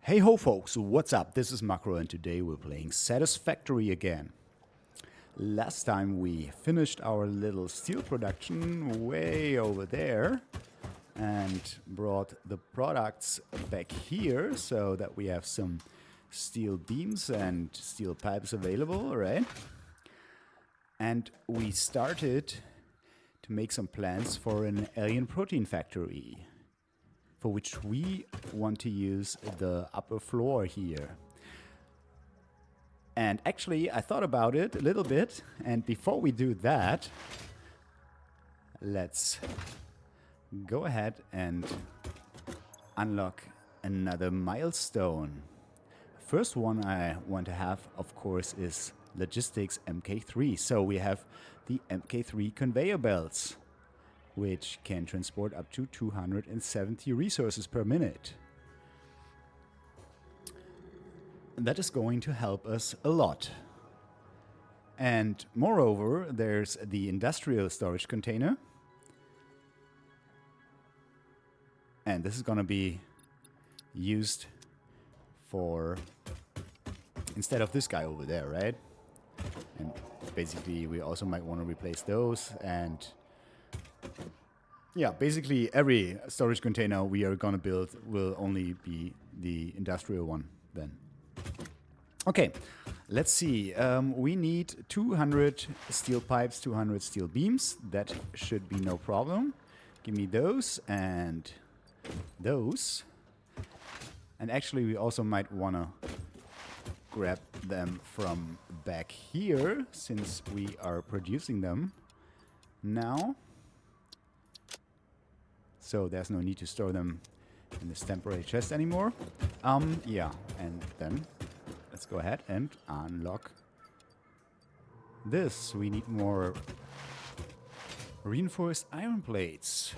Hey ho folks, what's up? This is Macro and today we're playing Satisfactory again. Last time we finished our little steel production way over there and brought the products back here so that we have some steel beams and steel pipes available, right? And we started to make some plans for an alien protein factory, for which we want to use the upper floor here. And actually, I thought about it a little bit, and before we do that, let's go ahead and unlock another milestone. First one I want to have, of course, is Logistics MK3. So we have the MK3 conveyor belts, which can transport up to 270 resources per minute. That is going to help us a lot. And moreover, there's the industrial storage container. And this is going to be used for, instead of this guy over there, right? And basically we also might want to replace those, and yeah, basically every storage container we are gonna build will only be the industrial one then. Okay, let's see. We need 200 steel pipes, 200 steel beams. That should be no problem. Give me those and those. And actually we also might wanna grab them from back here since we are producing them now. So there's no need to store them in this temporary chest anymore. Yeah, and then let's go ahead and unlock this. We need more reinforced iron plates.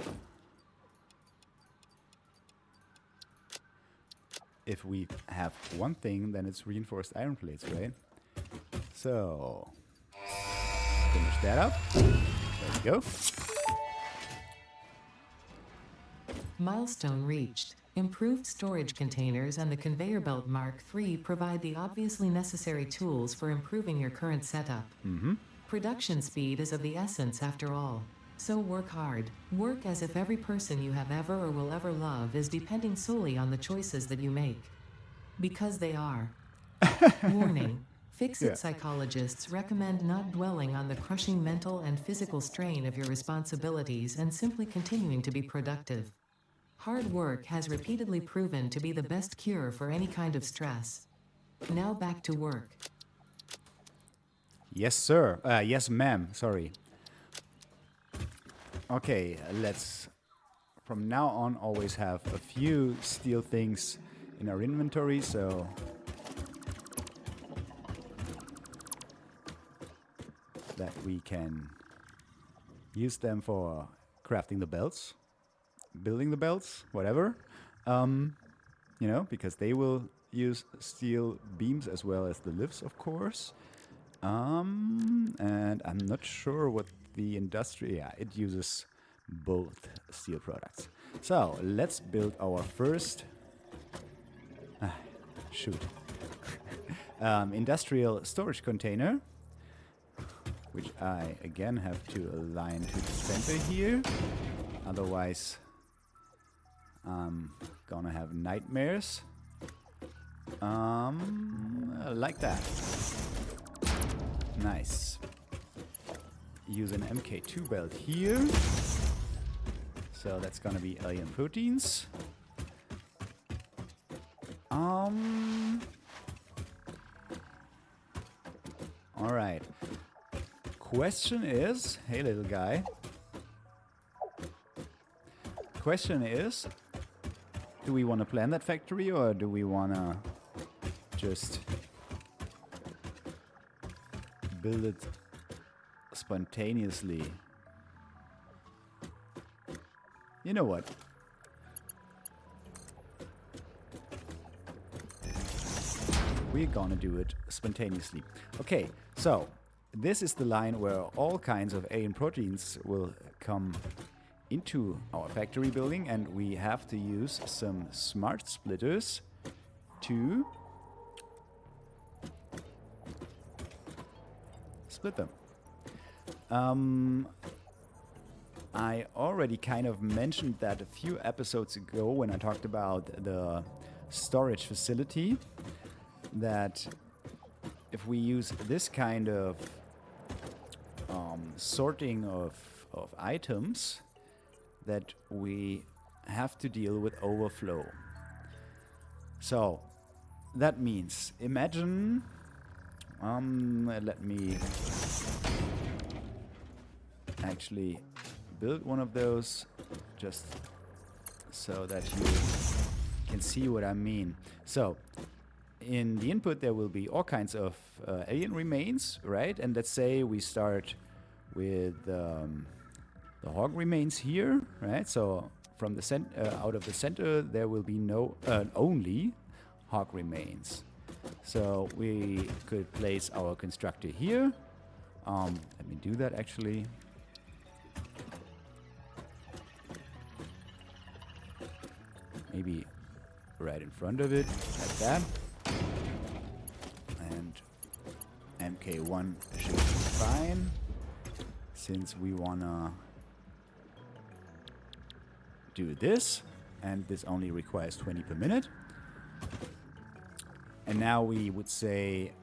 If we have one thing, then it's reinforced iron plates, right? So, finish that up. There we go. Milestone reached. Improved storage containers and the conveyor belt Mark III provide the obviously necessary tools for improving your current setup. Production speed is of the essence after all. So work hard. Work as if every person you have ever or will ever love is depending solely on the choices that you make. Because they are. Warning. FICSIT psychologists recommend not dwelling on the crushing mental and physical strain of your responsibilities and simply continuing to be productive. Hard work has repeatedly proven to be the best cure for any kind of stress. Now back to work. Yes, sir. Yes, ma'am. Sorry. Okay, let's from now on always have a few steel things in our inventory, so that we can use them for crafting the belts, building the belts, whatever. You know, because they will use steel beams as well as the lifts, of course. And I'm not sure what the industry, yeah, it uses both steel products. So let's build our first, industrial storage container, which I again have to align to the center here. Otherwise, I'm gonna have nightmares. Like that. Nice. Use an MK2 belt here. So that's gonna be alien proteins. Alright. Question is, hey little guy. Question is, do we want to plan that factory or do we want to just build it spontaneously? You know what? We're gonna do it spontaneously. Okay, so this is the line where all kinds of alien proteins will come into our factory building, and we have to use some smart splitters to split them. I already kind of mentioned that a few episodes ago when I talked about the storage facility, that if we use this kind of sorting of items, that we have to deal with overflow. So that means, imagine, let me actually build one of those just so that you can see what I mean. So in the input there will be all kinds of alien remains, right? And let's say we start with the hog remains here, right? So from the out of the center there will be no only hog remains. So we could place our constructor here. Let me do that actually. Maybe right in front of it, like that. And MK1 should be fine, since we wanna do this, and this only requires 20 per minute. And now we would say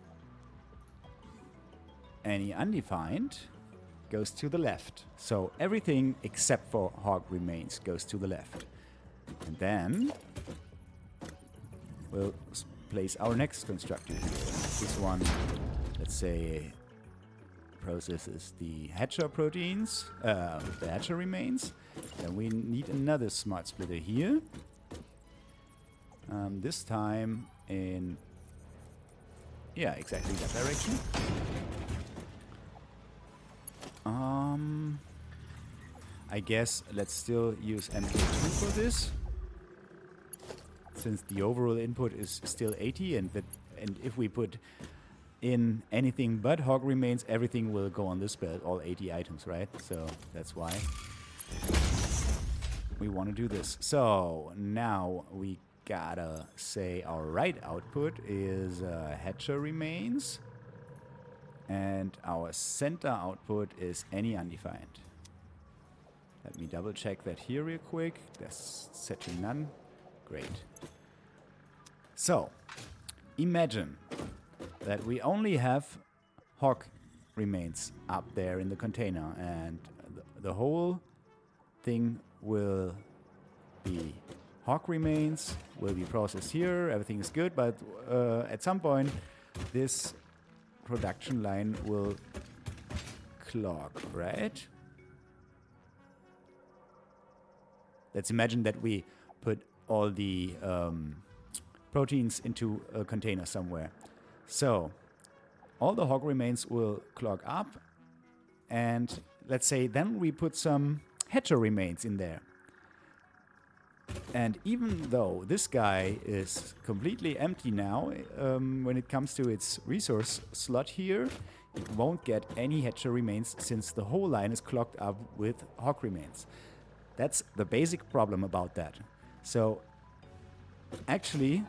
any undefined goes to the left. So everything except for hog remains goes to the left. And then we'll place our next constructor here. This one, let's say, processes the hatcher proteins, the hatcher remains. Then we need another smart splitter here. This time in, yeah, exactly that direction. I guess let's still use MK2 for this, since the overall input is still 80, and if we put in anything but hog remains, everything will go on this belt, all 80 items, right? So that's why we want to do this. So now we gotta say our right output is hatcher remains, and our center output is any undefined. Let me double check that here real quick. That's set to none. Great. So imagine that we only have hog remains up there in the container, and the whole thing will be hog remains, will be processed here, everything is good, but at some point this production line will clog, right? Let's imagine that we put all the proteins into a container somewhere. So all the hog remains will clog up, and let's say then we put some hatcher remains in there. And even though this guy is completely empty now, when it comes to its resource slot here, it won't get any hatcher remains since the whole line is clogged up with hog remains. That's the basic problem about that. So actually,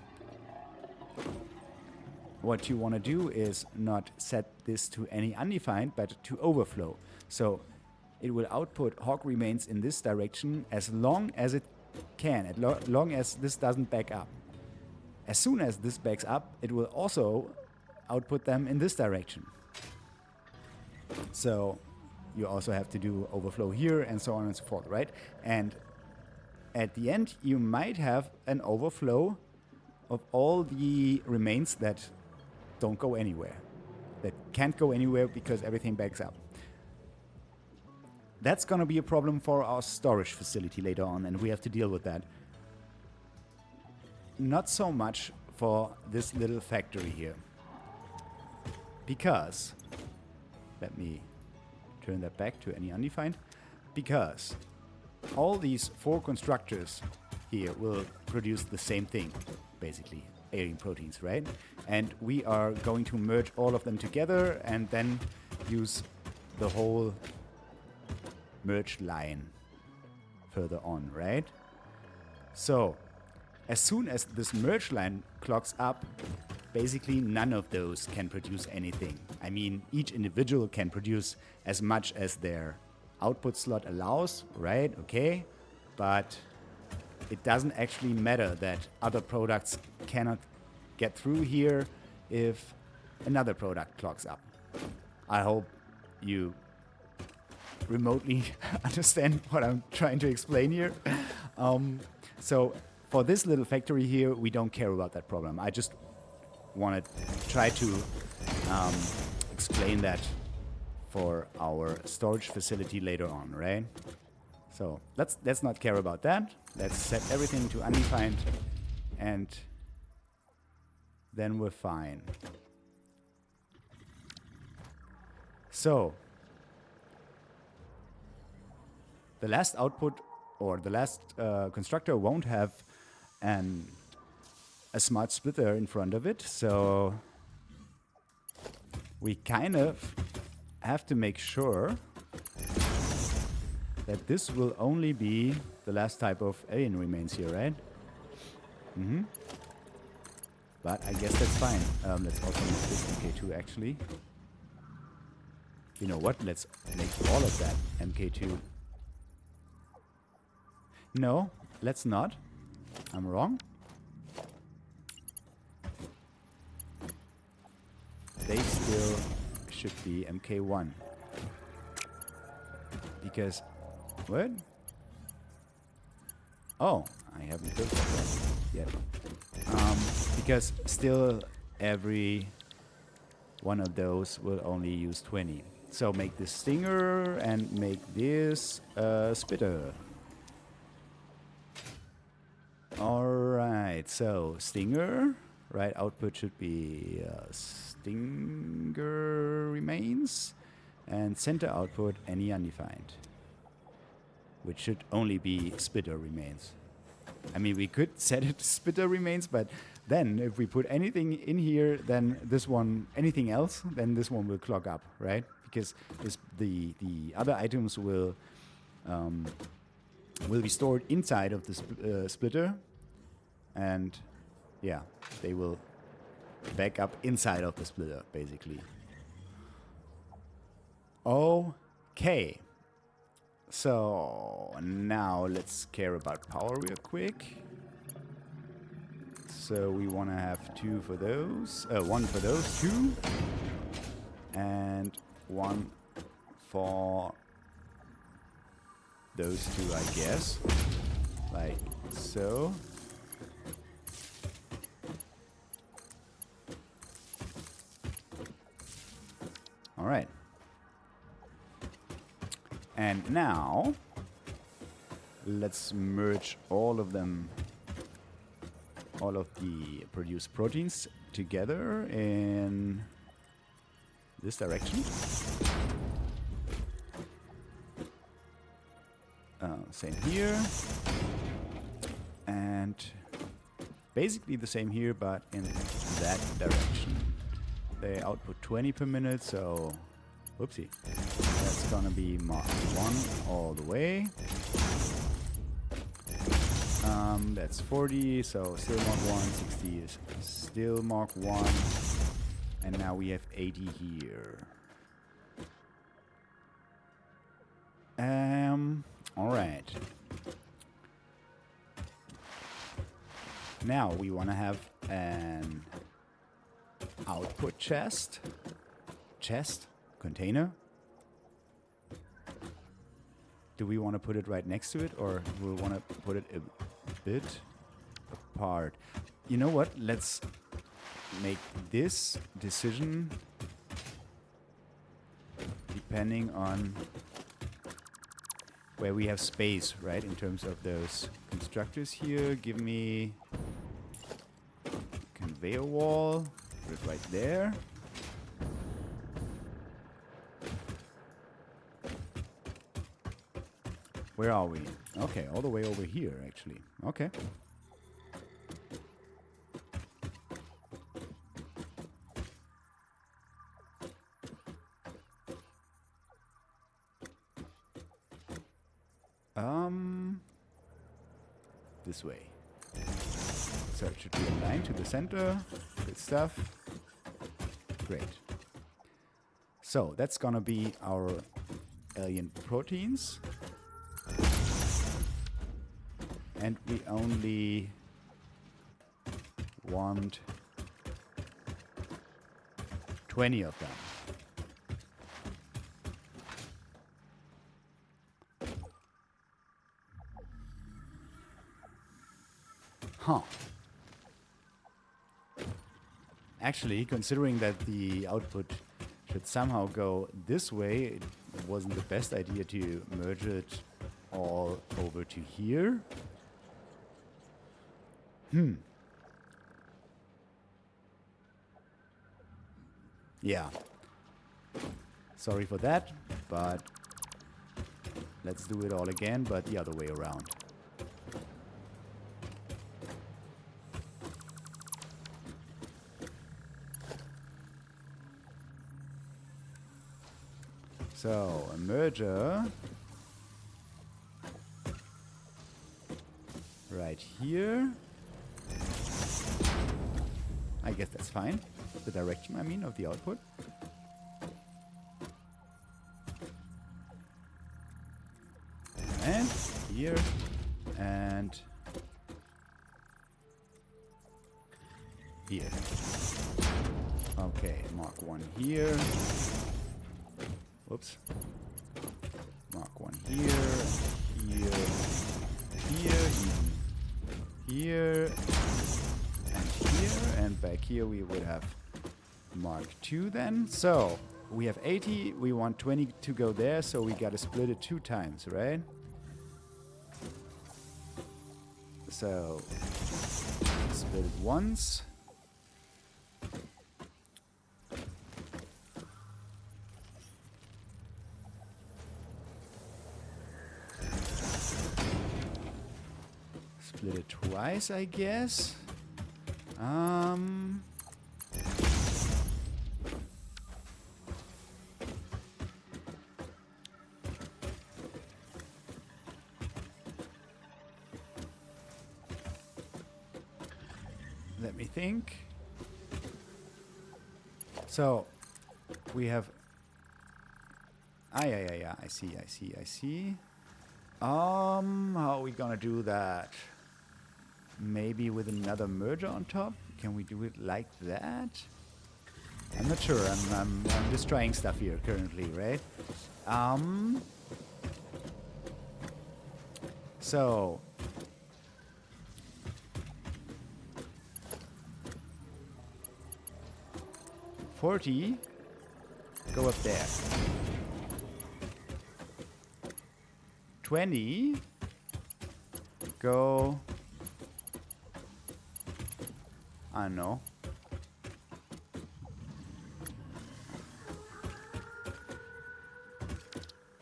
what you want to do is not set this to any undefined, but to overflow. So it will output hog remains in this direction as long as it can, as long as this doesn't back up. As soon as this backs up, it will also output them in this direction. So you also have to do overflow here and so on and so forth, right? And at the end, you might have an overflow of all the remains that don't go anywhere, that can't go anywhere because everything backs up. That's going to be a problem for our storage facility later on, and we have to deal with that. Not so much for this little factory here. Because, let me turn that back to any undefined, because all these 4 constructors here will produce the same thing, basically, alien proteins, right? And we are going to merge all of them together and then use the whole merged line further on, right? So as soon as this merge line clocks up, basically none of those can produce anything. I mean, each individual can produce as much as their output slot allows, right? Okay, but it doesn't actually matter that other products cannot get through here if another product clocks up. I hope you remotely understand what I'm trying to explain here. So for this little factory here, we don't care about that problem. I just want to try to explain that for our storage facility later on, right? So let's not care about that. Let's set everything to undefined, and then we're fine. So the last output, or the last constructor, won't have a smart splitter in front of it, so we kind of have to make sure that this will only be the last type of alien remains here, right? But I guess that's fine. Let's also make this MK2 actually. You know what? Let's make all of that MK2. No, let's not. I'm wrong. They still should be MK1. Because... what? Oh, I haven't built that yet. Because still every one of those will only use 20. So make this stinger and make this spitter. Alright, so stinger, right, output should be stinger remains, and center output any undefined, which should only be spitter remains. I mean, we could set it to spitter remains, but then if we put anything in here, then this one, anything else, then this one will clog up, right? Because the other items will be stored inside of the splitter, and yeah, they will back up inside of the splitter, basically. Okay. So now let's care about power real quick. So we want to have 2 for those, 1 for those 2, and 1 for those 2, I guess, like so. All right. And now, let's merge all of them, all of the produced proteins together in this direction. Same here. And basically the same here, but in that direction. They output 20 per minute, so whoopsie. That's gonna be Mark 1 all the way. That's 40, so still Mark 1, 60 is still Mark 1. And now we have 80 here. Alright. Now we wanna have an output chest, container. Do we want to put it right next to it, or do we want to put it a bit apart? You know what? Let's make this decision depending on where we have space, right? In terms of those constructors here. Give me conveyor wall. Put it right there. Where are we? Okay, all the way over here, actually. Okay. This way. So it should be aligned to the center. Good stuff. Great. So that's gonna be our alien proteins. And we only want 20 of them. Huh. Actually, considering that the output should somehow go this way, it wasn't the best idea to merge it all over to here. Yeah. Sorry for that, but let's do it all again, but the other way around. So, a merger right here. I guess that's fine. The direction, I mean, of the output. And here and here. Okay, mark one here. Whoops. Mark one here, here, here, here, and here, and back here we would have mark 2 then. So we have 80, we want 20 to go there, so we gotta split it 2 times, right? So split it once. Split it twice, I guess. Let me think. So we have. Yeah. I see. How are we gonna do that? Maybe with another merger on top? Can we do it like that? I'm not sure. I'm just trying stuff here currently, right? So 40 go up there. 20 go, I don't know.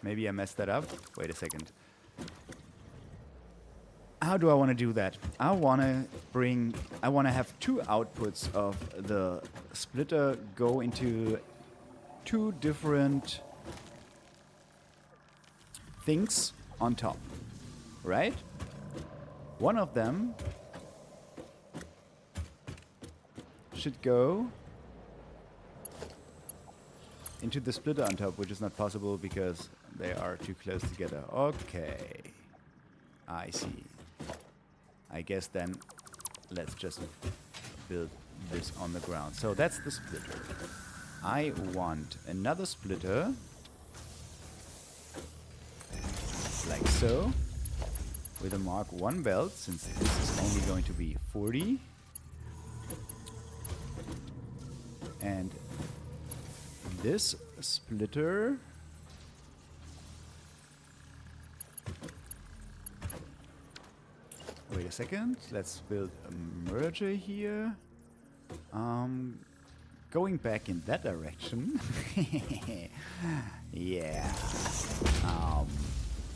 Maybe I messed that up. Wait a second. How do I want to do that? I want to have 2 outputs of the splitter go into 2 different things on top, right? One of them should go into the splitter on top, which is not possible because they are too close together. Okay, I see. I guess then let's just build this on the ground. So that's the splitter. I want another splitter like so, with a Mark 1 belt, since this is only going to be 40. And this splitter wait a second, let's build a merger here. Going back in that direction. Yeah.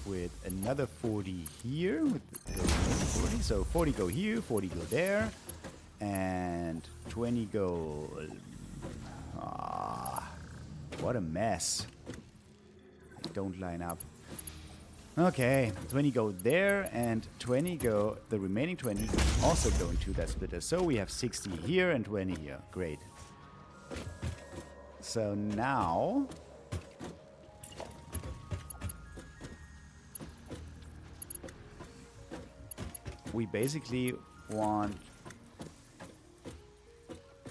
With another 40 here, with the remaining 40. So 40 go here, 40 go there, and 20 go... what a mess. They don't line up. Okay, 20 go there, and 20 go, the remaining 20 also go into that splitter. So we have 60 here and 20 here. Great. So now we basically want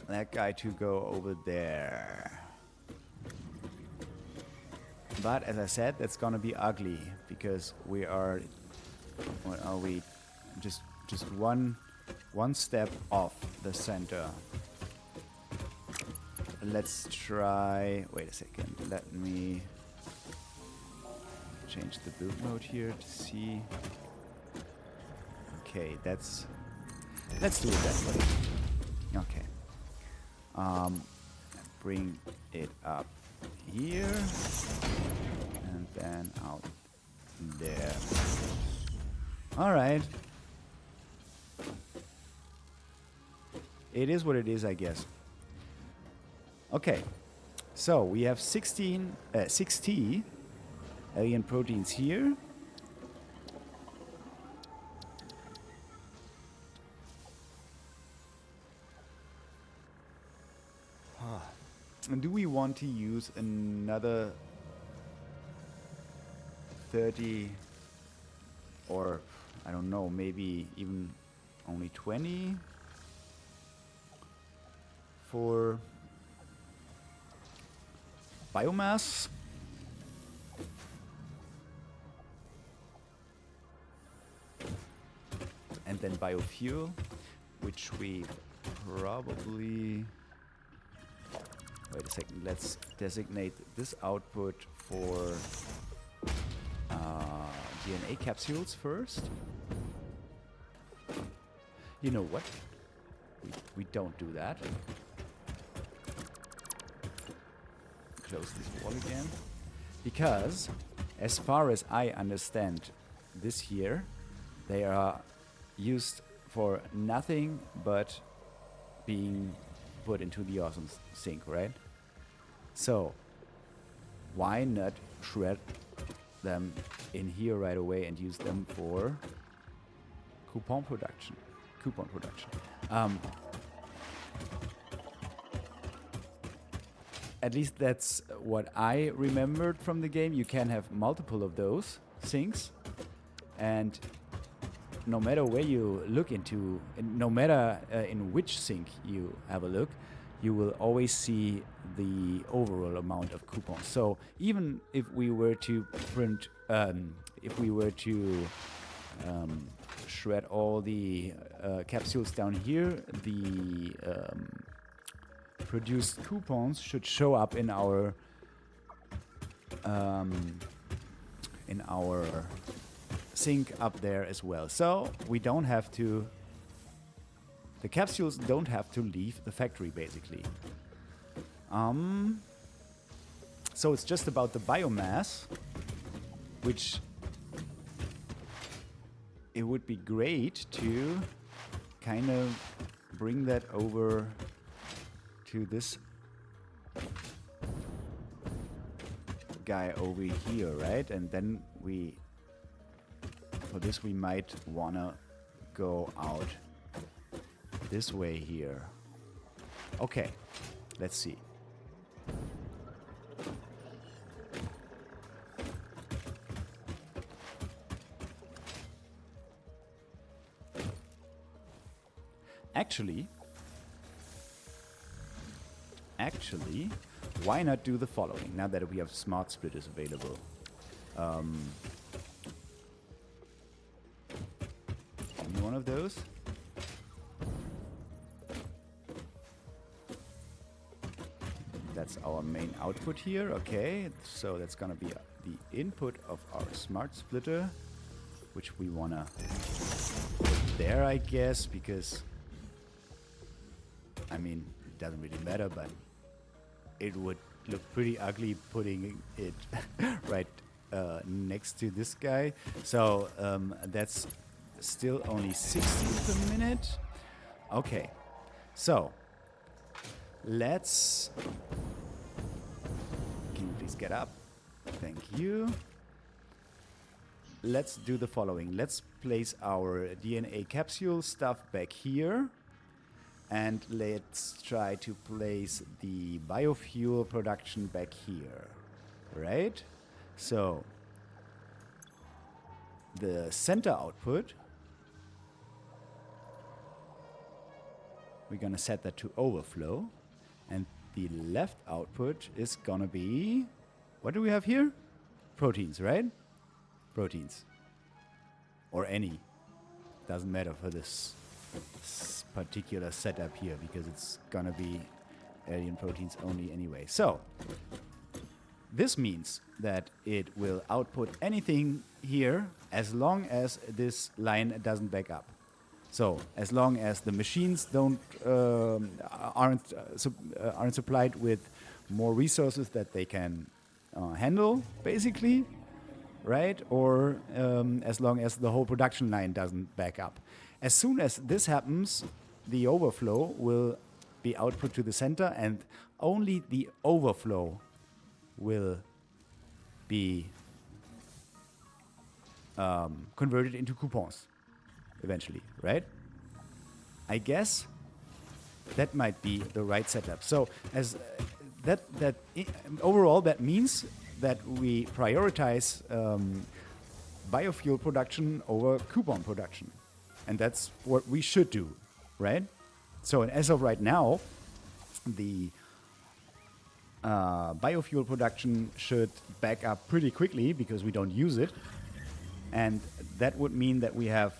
that guy to go over there. But as I said, that's gonna be ugly because we are, what are we, just one step off the center. Let's try, wait a second, let me change the build mode here to see. Okay, let's do it that way. Okay. Bring it up here and then out there. All right. It is what it is, I guess. Okay. So we have 60 alien proteins here. And do we want to use another 30 or I don't know, maybe even only 20 for biomass? And then biofuel, which we probably... Wait a second, let's designate this output for DNA capsules first. You know what? We don't do that. Close this wall again. Because, as far as I understand this here, they are used for nothing but being put into the awesome sink, right? So why not shred them in here right away and use them for coupon production? At least that's what I remembered from the game. You can have multiple of those sinks, and no matter where you look into, no matter in which sink you have a look, you will always see the overall amount of coupons. So even if we were to print, if we were to shred all the capsules down here, the produced coupons should show up in our sink up there as well. So we don't have to, the capsules don't have to leave the factory basically. So it's just about the biomass, which it would be great to kind of bring that over to this guy over here, right? And then we, for this we might wanna go out this way here. Okay, let's see. Actually, why not do the following, now that we have smart splitters available? One of those. That's our main output here, okay. So that's gonna be the input of our smart splitter, which we wanna put there, I guess, because, I mean, it doesn't really matter, but it would look pretty ugly putting it right next to this guy. So that's still only 60 per minute. Okay, so let's, can you please get up? Thank you. let's do the following. Let's place our DNA capsule stuff back here. And let's try to place the biofuel production back here. Right? So, the center output, we're going to set that to overflow. And the left output is going to be, what do we have here? Proteins, right? Proteins. Or any. Doesn't matter for this particular setup here, because it's going to be alien proteins only anyway. So, this means that it will output anything here as long as this line doesn't back up. So, as long as the machines aren't supplied with more resources that they can handle, basically, right? Or as long as the whole production line doesn't back up. As soon as this happens, the overflow will be output to the center, and only the overflow will be converted into coupons eventually, right? I guess that might be the right setup. So as overall, that means that we prioritize biofuel production over coupon production. And that's what we should do, right? So as of right now, the biofuel production should back up pretty quickly because we don't use it. And that would mean that we have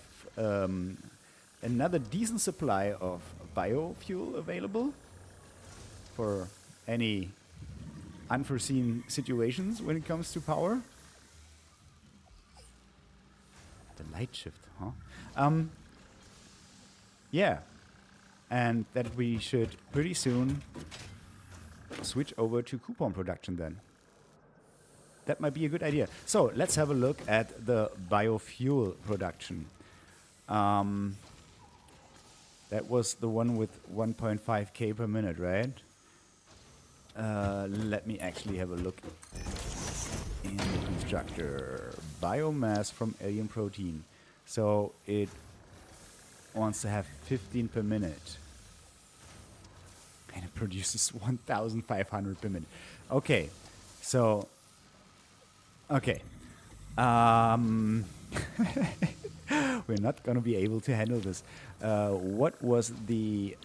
another decent supply of biofuel available for any unforeseen situations when it comes to power. The light shift, huh? Yeah. And that we should pretty soon switch over to coupon production then. That might be a good idea. So let's have a look at the biofuel production. That was the one with 1.5k per minute, right? Let me actually have a look in the constructor. Biomass from alien protein. So it wants to have 15 per minute. And it produces 1,500 per minute. Okay, so... Okay. We're not going to be able to handle this. What was the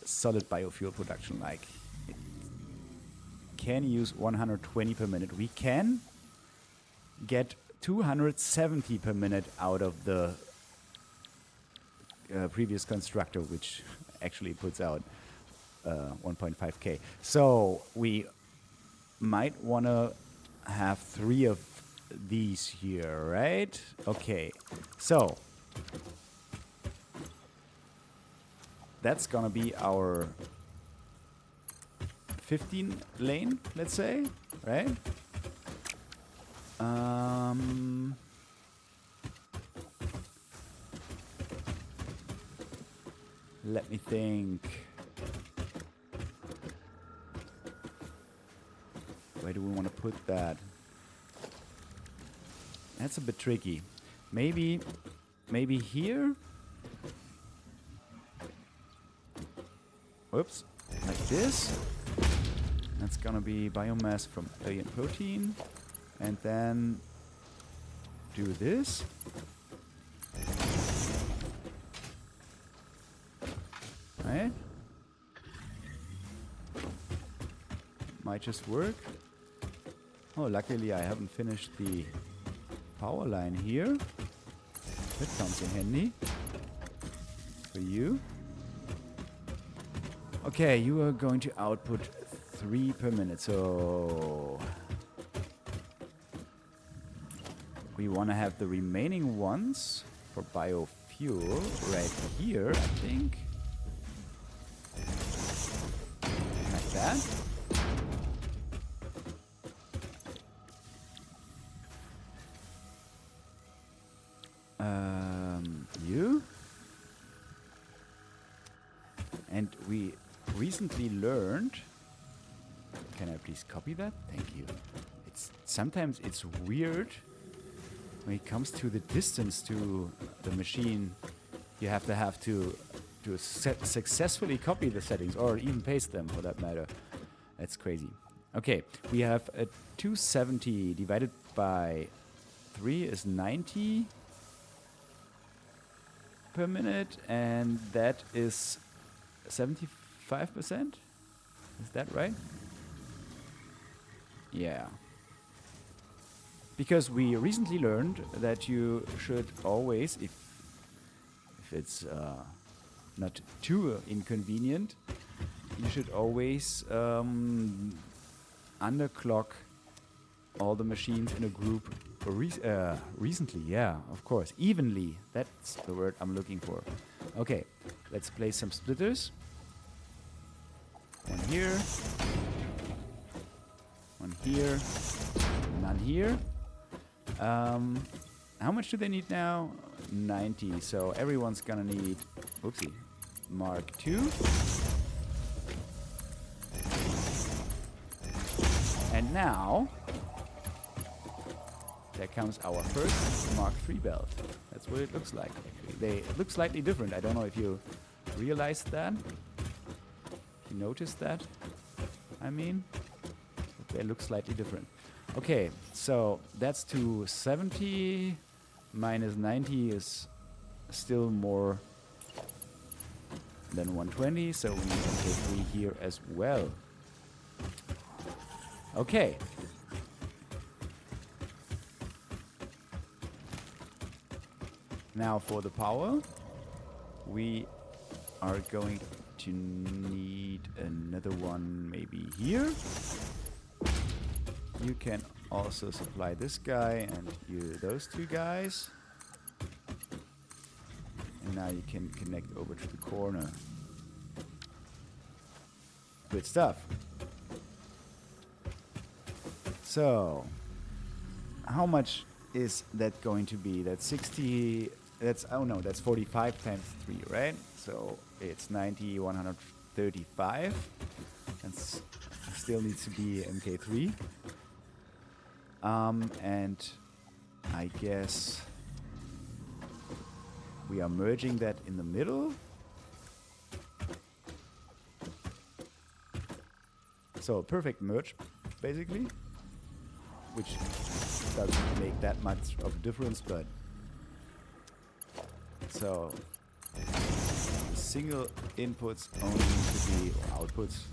solid biofuel production like? It can use 120 per minute. We can get 270 per minute out of the previous constructor, which actually puts out 1.5k. So we might want to have 3 of these here, right? Okay, so that's gonna be our 15 lane, let's say, right? Let me think. Where do we want to put that? That's a bit tricky. Maybe here? Whoops. Like this. That's gonna be biomass from alien protein. And then do this. Right? Might just work. Oh, luckily I haven't finished the power line here. That comes in handy. For you. Okay, you are going to output 3 per minute, so... we want to have the remaining ones for biofuel right here, I think. Like that. You. And we recently learned... Can I please copy that? Thank you. Sometimes it's weird when it comes to the distance to the machine, you have to successfully copy the settings or even paste them for that matter. That's crazy. Okay, we have a 270 divided by 3 is 90 per minute, and that is 75%. Is that right? Yeah. Because we recently learned that you should always, if it's not too inconvenient, you should always underclock all the machines in a group recently. Yeah, of course. Evenly. That's the word I'm looking for. Okay, let's place some splitters. One here. One here. None here. How much do they need now? 90. So everyone's gonna need, oopsie, Mark II. And now, there comes our first Mark III belt. That's what it looks like. They look slightly different. I don't know if you realized that. If you noticed that. I mean, they look slightly different. Okay, so that's 270 minus 90 is still more than 120, so we need MK3 here as well. Okay. Now for the power, we are going to need another one maybe here. You can also supply this guy and those two guys. And now you can connect over to the corner. Good stuff. So, how much is that going to be? That's 60, that's 45 times 3, right? So it's 90, 135. And still needs to be MK3. And I guess we are merging that in the middle. So a perfect merge, basically, which doesn't make that much of a difference, but so single inputs only need to be, or outputs,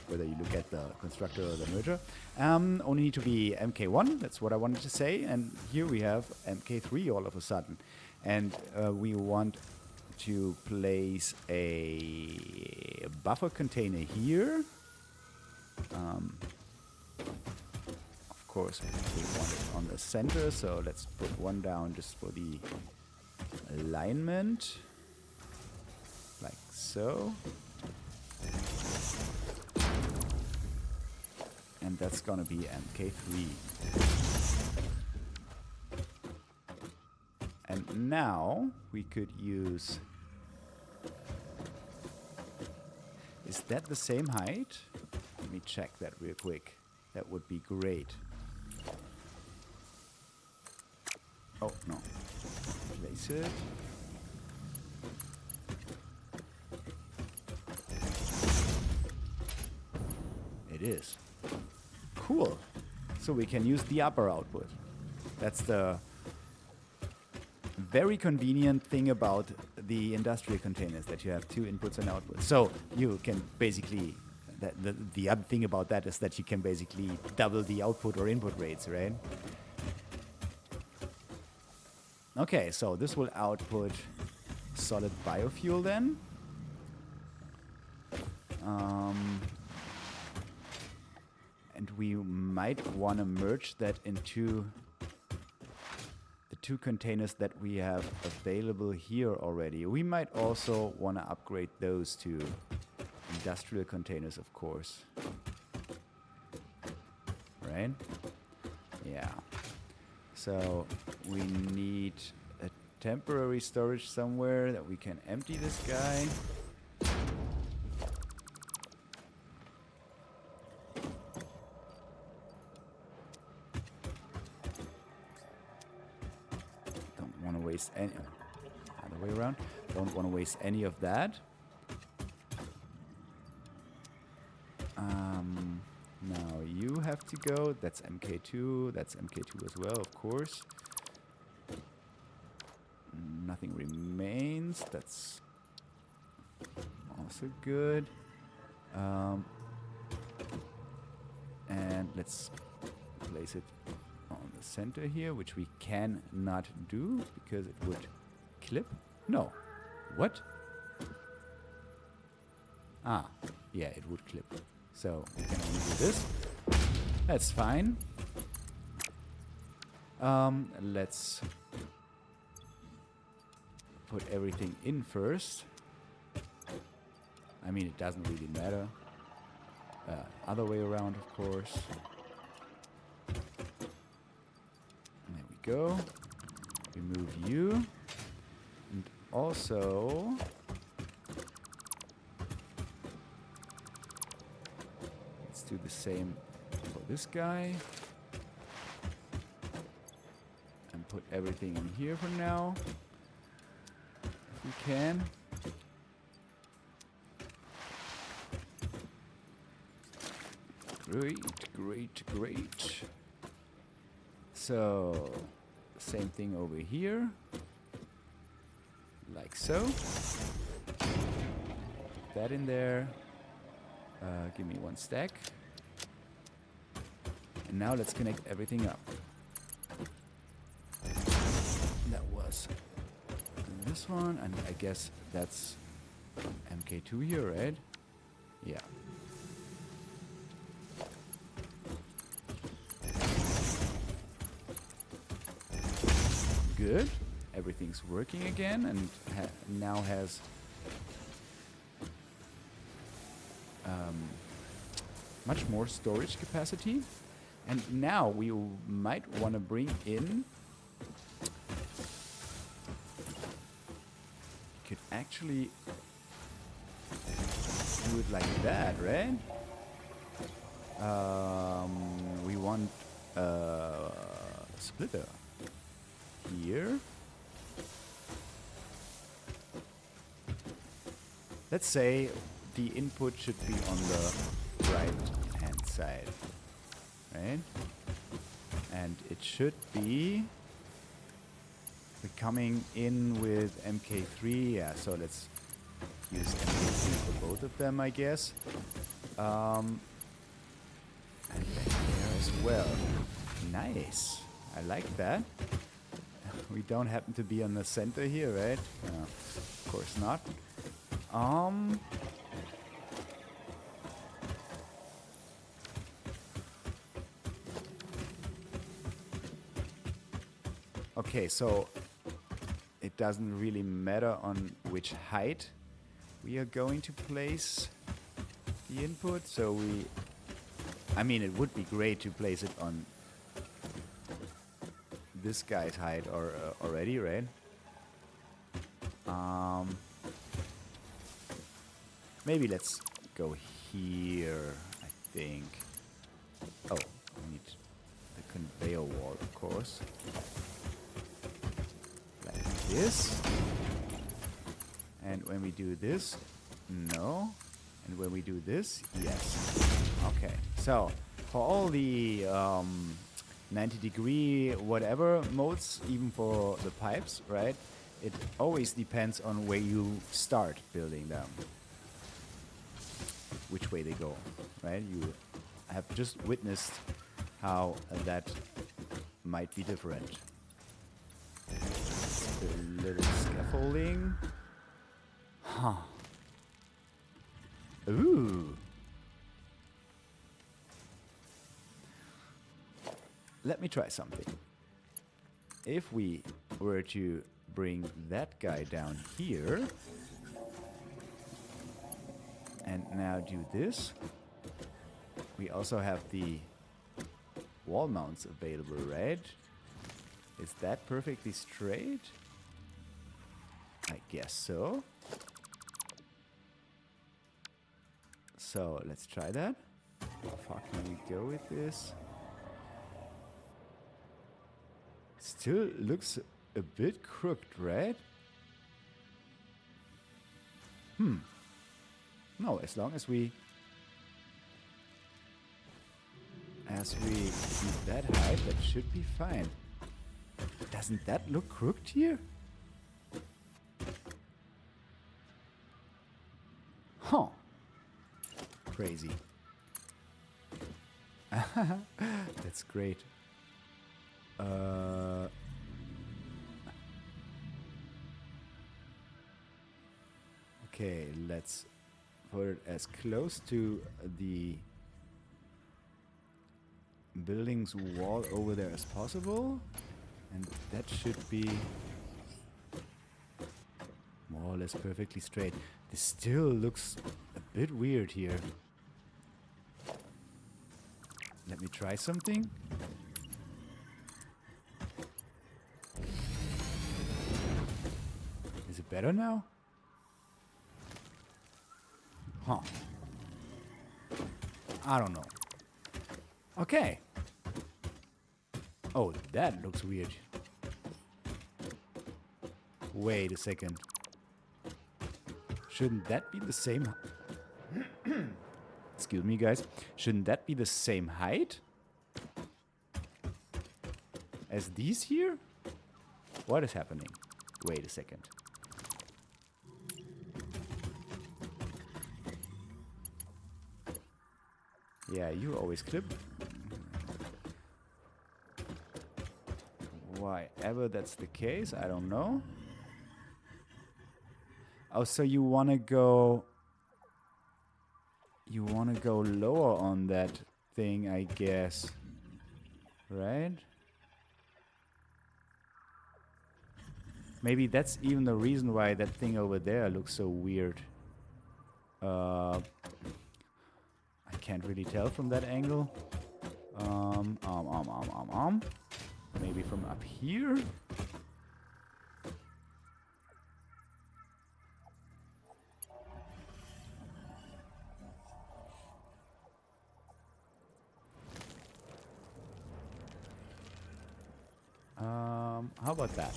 whether you look at the constructor or the merger, only need to be MK1. That's what I wanted to say. And here we have MK3 all of a sudden. And we want to place a buffer container here. Of course, we want it on the center, so let's put one down just for the alignment, like so. And that's gonna be MK3. And now we could use... Is that the same height? Let me check that real quick. That would be great. Oh, no. Place it. It is. Cool. So we can use the upper output. That's the very convenient thing about the industrial containers, that you have two inputs and outputs. So you can basically, the other thing about that is that you can basically double the output or input rates, right? Okay, so this will output solid biofuel then. And we might want to merge that into the two containers that we have available here already. We might also want to upgrade those to industrial containers, of course. Right? Yeah. So we need a temporary storage somewhere that we can empty this guy. any... Other way around. Don't want to waste any of that. Now you have to go. That's MK2. That's MK2 as well, of course. Nothing remains. That's also good. And let's place it on the center here, which we cannot do because it would clip. No. What? Ah, yeah, it would clip. So we can only do this. That's fine. Let's put everything in first. I mean, it doesn't really matter. Other way around, of course. There we go. Remove you. And also... let's do the same for this guy. And put everything in here for now. If we can. Great, great, great. So, same thing over here. Like so. Put that in there. Give me one stack. And now let's connect everything up. That was this one, and I guess that's MK2 here, right? Yeah. Good. Everything's working again, and now has much more storage capacity. And now we might want to bring in... could actually do it like that, right? We want a splitter here. Let's say the input should be on the right hand side, right? And it should be coming in with MK3. Yeah, so let's use MK3 for both of them, I guess. And back there as well. Nice. I like that. We don't happen to be on the center here, right? No, of course not. Okay, so it doesn't really matter on which height we are going to place the input. So I mean, it would be great to place it on this guy's height or already, right? Maybe let's go here, I think. Oh, we need the conveyor wall, of course. Like this. And when we do this, no. And when we do this, yes. Okay, so for all the 90-degree whatever modes, even for the pipes, right? It always depends on where you start building them. Which way they go, right? You have just witnessed how that might be different. A little scaffolding. Huh. Ooh. Let me try something. If we were to bring that guy down here and now do this, we also have the wall mounts available, right? Is that perfectly straight? I guess so. So let's try that. How far can we go with this? Still looks a bit crooked, right? No, as long as we keep that height, that should be fine. Doesn't that look crooked here? Huh. Crazy. That's great. Okay, let's put it as close to the building's wall over there as possible. And that should be more or less perfectly straight. This still looks a bit weird here. Let me try something. Is it better now? Huh. I don't know. Okay. Oh, that looks weird. Wait a second. Shouldn't that be the same? Excuse me, guys. Shouldn't that be the same height as these here? What is happening? Wait a second. Yeah, you always clip. Why ever that's the case, I don't know. Oh, so you want to go... You want to go lower on that thing, I guess. Right? Maybe that's even the reason why that thing over there looks so weird. I can't really tell from that angle. Maybe from up here? How about that?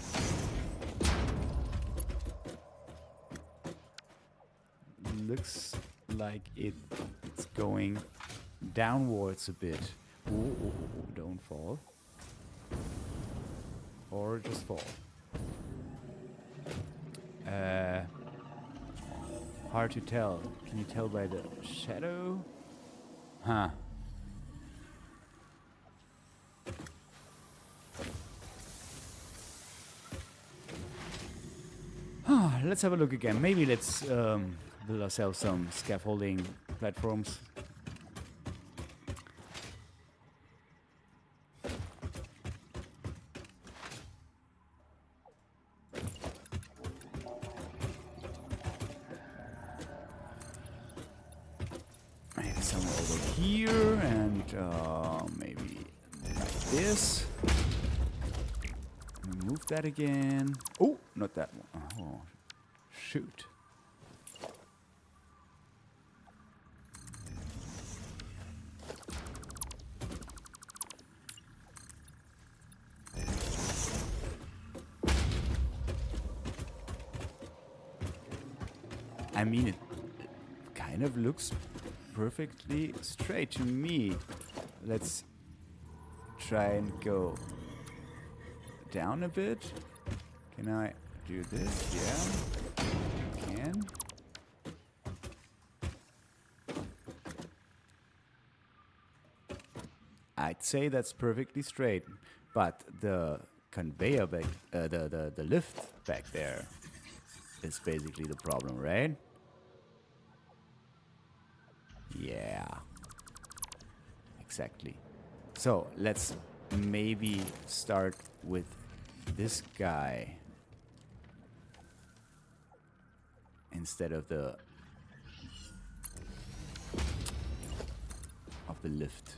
Looks like it's going downwards a bit. Ooh, don't fall. Or just fall. Hard to tell. Can you tell by the shadow? Huh. Let's have a look again. Maybe let's build ourselves some scaffolding platforms. Maybe somewhere over here, and maybe like this. Move that again. Oh, not that one. Oh, shoot. I mean, it kind of looks perfectly straight to me. Let's try and go down a bit. Can I do this? Yeah, I can. I'd say that's perfectly straight, but the conveyor back, the lift back there is basically the problem, right? Yeah, exactly. So let's maybe start with this guy instead of the lift.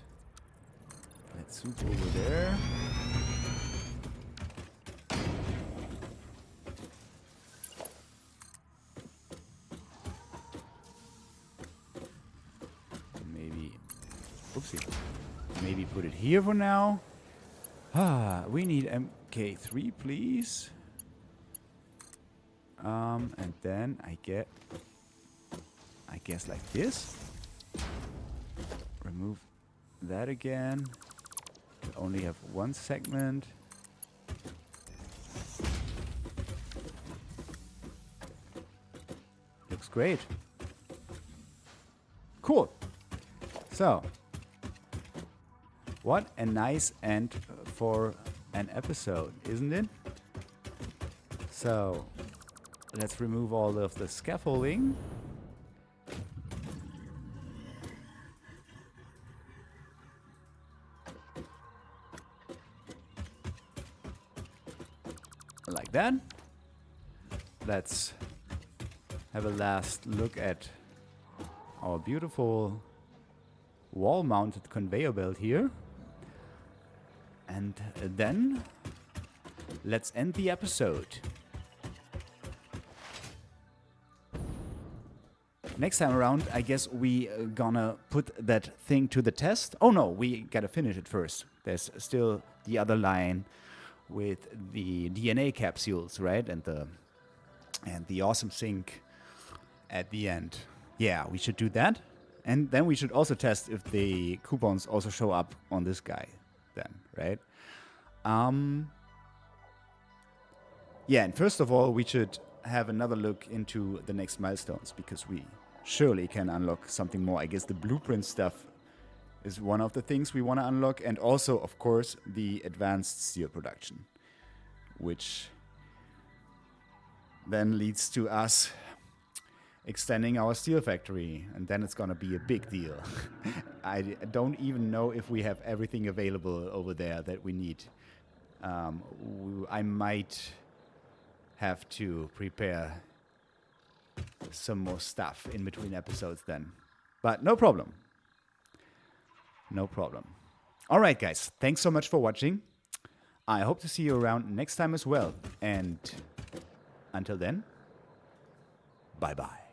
Let's swoop over there. Maybe, oopsie. Maybe put it here for now. We need Okay, 3, please. And then I guess like this. Remove that again. Only have one segment. Looks great. Cool. So, what a nice end for an episode, isn't it? So, let's remove all of the scaffolding. Like that. Let's have a last look at our beautiful wall-mounted conveyor belt here. And then let's end the episode. Next time around, I guess we gonna put that thing to the test. Oh no, we gotta finish it first. There's still the other line with the DNA capsules, right? And the awesome sink at the end. Yeah, we should do that. And then we should also test if the coupons also show up on this guy then, right? Yeah, and first of all, we should have another look into the next milestones, because we surely can unlock something more. I guess the blueprint stuff is one of the things we want to unlock, and also, of course, the advanced steel production, which then leads to us extending our steel factory, and then it's gonna be a big deal. I don't even know if we have everything available over there that we need. I might have to prepare some more stuff in between episodes then. But no problem. No problem. All right, guys. Thanks so much for watching. I hope to see you around next time as well. And until then, bye-bye.